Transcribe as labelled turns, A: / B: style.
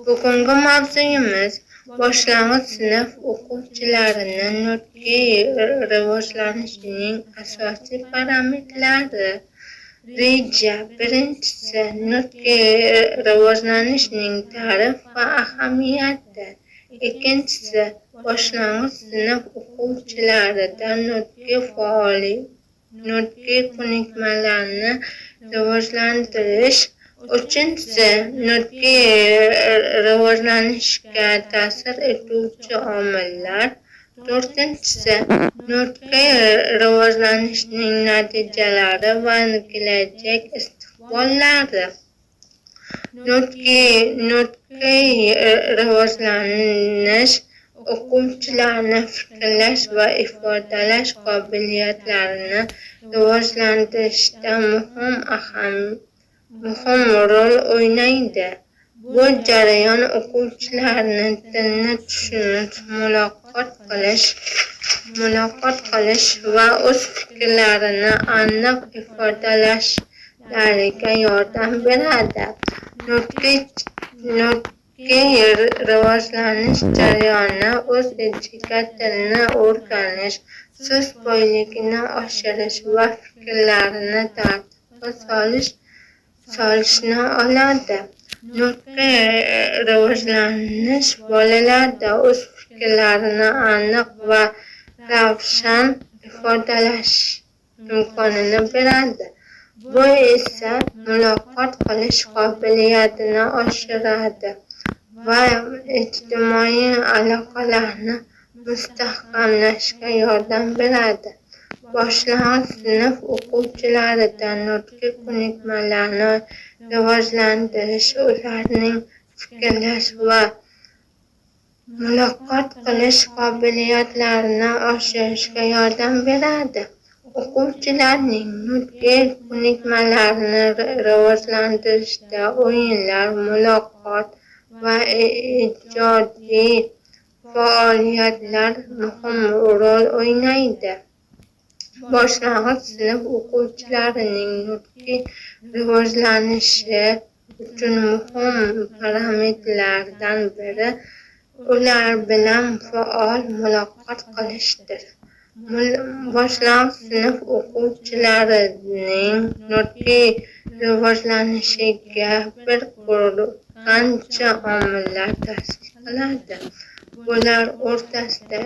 A: Bugungi mavzuyimiz boshlang'ich sinf o'quvchilarini nutqiy rivojlanishining asosiy parametrlari. Reja. Birinchisi, nutqiy rivojlanishning ta'rif va ahamiyati. Ikkinchisi, boshlang'ich sinf o'quvchilarida nutqiy ko'nikmalarni rivojlantirish. Uchinchisi, nutqiy rivojlanishga ta'sir etuvchi omillar. To'rtinchisi, nutqiy rivojlanishning natijalari va kelajak istiqbollari. Nutqiy rivojlanish o'quvchilarni fikrlash va ifodalash qobiliyatlarini rivojlantirishda muhim rol o'ynaydi. Bu jarayon o'quvchilarni tilni tushunish, muloqot qilish va o'z fikrlarini aniq ifodalashlariga yordam beradi. Nutqiy rivojlanish jarayoni o'z ichiga tilni o'rganish, so'z boyligini oshirish va fikrlarni tartibga solishni oladi. Nutqiy rivojlanish bolalarda o'z fikrlarini aniq va ravshan ifodalash imkonini beradi. Bu esa muloqot qilish qobiliyatini oshiradi va ijtimoiy aloqalarni mustahkamlashga yordam beradi. Boshlang'ich sinf o'quvchilarida nutqiy ko'nikmalarni rivojlantirish ularning fikrlash va muloqot qilish qobiliyatlarini oshirishga yordam beradi. O'quvchilarning nutqiy ko'nikmalarini rivojlantirishda o'yinlar, muloqot va ijodiy faoliyatlar muhim rol o'ynaydi. Boshlang'ich sinf o'quvchilarining nutqiy rivojlanishi uchun muhim parametrlardan biri ular bilan faol muloqot qilishdir. Boshlang'ich sinf o'quvchilarining nutqiy rivojlanishiga bir qancha omillar ta'sir qiladi. Bular o'rtasida